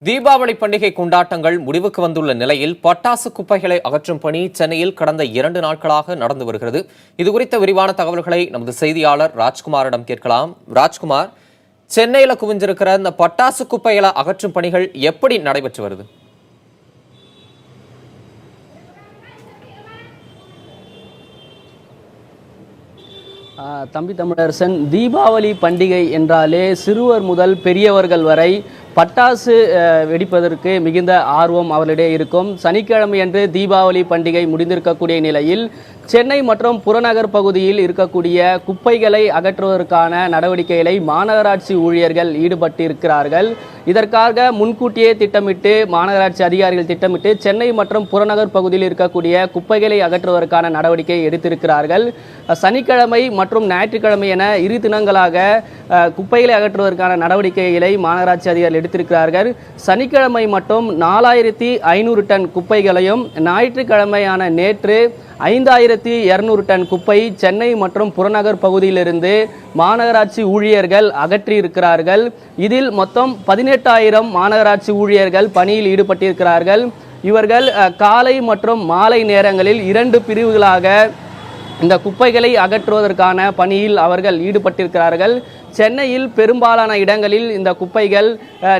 தீபாவளி பண்டிகை கொண்டாட்டங்கள் முடிவுக்கு வந்துள்ள நிலையில் பட்டாசு குப்பைகளை அகற்றும் பணி சென்னையில் கடந்த 2 நாட்களாக நடந்து வருகிறது. இதுகுறித்த விரிவான தகவல்களை நமது செய்தியாளர் ராஜ்குமாரிடம் கேட்கலாம். ராஜ்குமார், சென்னையில் குவிஞ்சிருக்கிற இந்த பட்டாசு குப்பைகளை அகற்றும் பணிகள் எப்படி நடைபெற்று வருது? தம்பி தமிழரசன், தீபாவளி பண்டிகை என்றாலே சிறுவர் முதல் பெரியவர்கள் வரை பட்டாசு வெடிப்பதற்கு மிகுந்த ஆர்வம் அவர்களிடையே இருக்கும். சனிக்கிழமையன்று தீபாவளி பண்டிகை முடிந்திருக்கக்கூடிய நிலையில் சென்னை மற்றும் புறநகர் பகுதியில் இருக்கக்கூடிய குப்பைகளை அகற்றுவதற்கான நடவடிக்கைகளை மாநகராட்சி ஊழியர்கள் ஈடுபட்டிருக்கிறார்கள். இதற்காக முன்கூட்டியே திட்டமிட்டு மாநகராட்சி அதிகாரிகள் திட்டமிட்டு சென்னை மற்றும் புறநகர் பகுதியில் இருக்கக்கூடிய குப்பைகளை அகற்றுவதற்கான நடவடிக்கை எடுத்திருக்கிறார்கள். சனிக்கிழமை மற்றும் ஞாயிற்றுக்கிழமை என 2 தினங்களாக குப்பைகளை அகற்றுவதற்கான நடவடிக்கைகளை மாநகராட்சி அதிகாரிகள் எடுத்திருக்கிறார்கள். சனிக்கிழமை மட்டும் 4500 டன் குப்பைகளையும், ஞாயிற்றுக்கிழமையான நேற்று 5200 டன் குப்பை சென்னை மற்றும் புறநகர் பகுதியிலிருந்து மாநகராட்சி ஊழியர்கள் அகற்றியிருக்கிறார்கள். இதில் மொத்தம் 18000 மாநகராட்சி ஊழியர்கள் பணியில் ஈடுபட்டிருக்கிறார்கள். இவர்கள் காலை மற்றும் மாலை நேரங்களில் 2 பிரிவுகளாக இந்த குப்பைகளை அகற்றுவதற்கான பணியில் அவர்கள் ஈடுபட்டிருக்கிறார்கள். சென்னையில் பெரும்பாலான இடங்களில் இந்த குப்பைகள்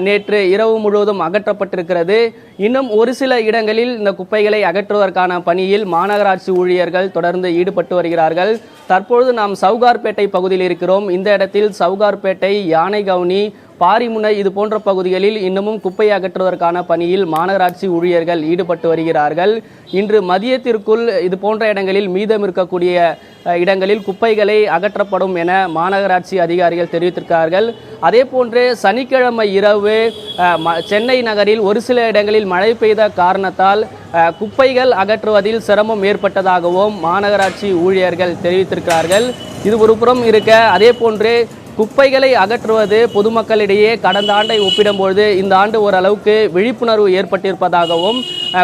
நேற்று இரவு முழுவதும் அகற்றப்பட்டிருக்கிறது. இன்னும் ஒரு சில இடங்களில் இந்த குப்பைகளை அகற்றுவதற்கான பணியில் மாநகராட்சி ஊழியர்கள் தொடர்ந்து ஈடுபட்டு வருகிறார்கள். தற்பொழுது நாம் சவுகார்பேட்டை பகுதியில் இருக்கிறோம். இந்த இடத்தில் சவுகார்பேட்டை, யானைகவுனி, பாரிமுனை இது போன்ற பகுதிகளில் இன்னமும் குப்பை அகற்றுவதற்கான பணியில் மாநகராட்சி ஊழியர்கள் ஈடுபட்டு வருகிறார்கள். இன்று மதியத்திற்குள் இது போன்ற இடங்களில் மீதம் இருக்கக்கூடிய இடங்களில் குப்பைகளை அகற்றப்படும் என மாநகராட்சி அதிகாரிகள் தெரிவித்திருக்கிறார்கள். அதே போன்று சனிக்கிழமை இரவு சென்னை நகரில் ஒரு சில இடங்களில் மழை பெய்த காரணத்தால் குப்பைகள் அகற்றுவதில் சிரமம் ஏற்பட்டதாகவும் மாநகராட்சி ஊழியர்கள் தெரிவித்திருக்கிறார்கள். இது ஒரு புறம் இருக்க, அதே போன்று குப்பைகளை அகற்றுவது பொதுமக்களிடையே கடந்த ஆண்டை ஒப்பிடும்பொழுது இந்த ஆண்டு ஓரளவுக்கு விழிப்புணர்வு ஏற்பட்டிருப்பதாகவும்,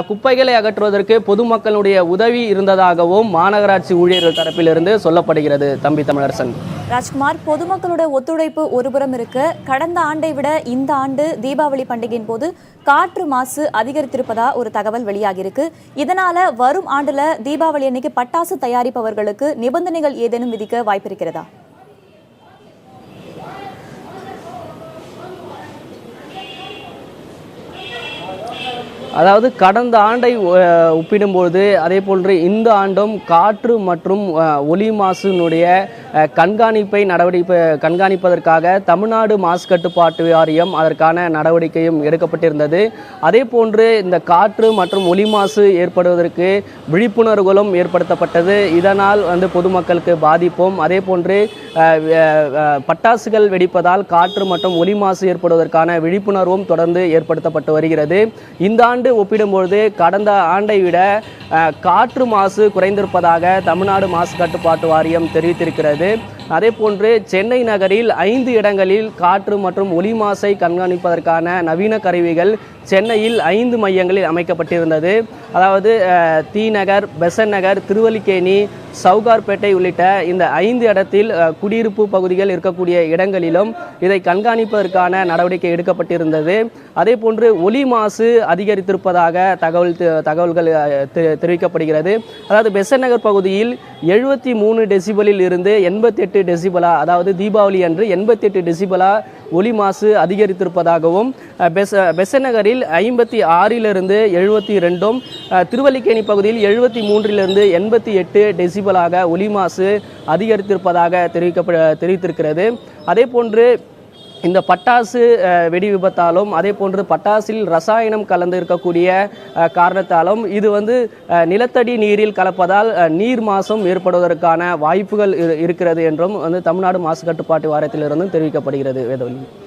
குப்பைகளை அகற்றுவதற்கு பொதுமக்களுடைய உதவி இருந்ததாகவும் மாநகராட்சி ஊழியர்கள் தரப்பிலிருந்து சொல்லப்படுகிறது. தம்பி தமிழரசன். ராஜ்குமார், பொதுமக்களோட ஒத்துழைப்பு ஒருபுறம் இருக்கு. கடந்த ஆண்டை விட இந்த ஆண்டு தீபாவளி பண்டிகையின் போது காற்று மாசு அதிகரித்திருப்பதா ஒரு தகவல் வெளியாகியிருக்கு. இதனால வரும் ஆண்டுல தீபாவளி அன்னைக்கு பட்டாசு தயாரிப்பவர்களுக்கு நிபந்தனைகள் ஏதேனும் விதிக்க வாய்ப்பு இருக்கிறதா? அதாவது கடந்த ஆண்டை ஒப்பிடும்போது அதே போன்று இந்த ஆண்டும் காற்று மற்றும் ஒலி மாசுனுடைய கண்காணிப்பதற்காக தமிழ்நாடு மாசு கட்டுப்பாட்டு வாரியம் அதற்கான நடவடிக்கையும் எடுக்கப்பட்டிருந்தது. அதே போன்று இந்த காற்று மற்றும் ஒலி மாசு ஏற்படுவதற்கு விழிப்புணர்வுகளும் ஏற்படுத்தப்பட்டது. இதனால் பொதுமக்களுக்கு பாதிப்பும், அதே போன்று பட்டாசுகள் வெடிப்பதால் காற்று மற்றும் ஒலி மாசு ஏற்படுவதற்கான விழிப்புணர்வும் தொடர்ந்து ஏற்படுத்தப்பட்டு வருகிறது. இந்த ஆண்டு ஒப்பிடும்பொழுது கடந்த ஆண்டை விட காற்று மாசு குறைந்திருப்பதாக தமிழ்நாடு மாசு கட்டுப்பாட்டு வாரியம் தெரிவித்திருக்கிறது. அதே போன்று சென்னை நகரில் 5 இடங்களில் காற்று மற்றும் ஒலி மாசை கண்காணிப்பதற்கான நவீன கருவிகள் சென்னையில் 5 மையங்களில் அமைக்கப்பட்டிருந்தது. அதாவது தீநகர், பெசன்ட் நகர், திருவல்லிக்கேணி, சவுகார்பேட்டை உள்ளிட்ட இந்த 5 இடத்தில் குடியிருப்பு பகுதிகள் இருக்கக்கூடிய இடங்களிலும் இதை கண்காணிப்பதற்கான நடவடிக்கை எடுக்கப்பட்டிருந்தது. அதே போன்று ஒலி மாசு அதிகரித்திருப்பதாக தகவல்கள் தெரிவிக்கப்படுகிறது. அதாவது பெசன்ட் நகர் பகுதியில் 73 டெசிபலில் இருந்து 88 டெசிபலா, அதாவது தீபாவளி அன்று 88 டெசிபலா ஒலி மாசு அதிகரித்திருப்பதாகவும், பெசன்ட் நகரில் 56லிருந்து 72, திருவல்லிக்கேணி பகுதியில் 73லிருந்து 88 டெசிபலாக ஒலி மாசு அதிகரித்திருப்பதாக தெரிவித்திருக்கிறது. அதே போன்று இந்த பட்டாசு வெடி விபத்தாலும், அதே போன்று பட்டாசில் ரசாயனம் கலந்து இருக்கக்கூடிய காரணத்தாலும் இது நிலத்தடி நீரில் கலப்பதால் நீர் மாசும் ஏற்படுவதற்கான வாய்ப்புகள் இருக்கிறது என்றும் தமிழ்நாடு மாசு கட்டுப்பாட்டு வாரியத்திலிருந்தும் தெரிவிக்கப்படுகிறது. வேதவழி.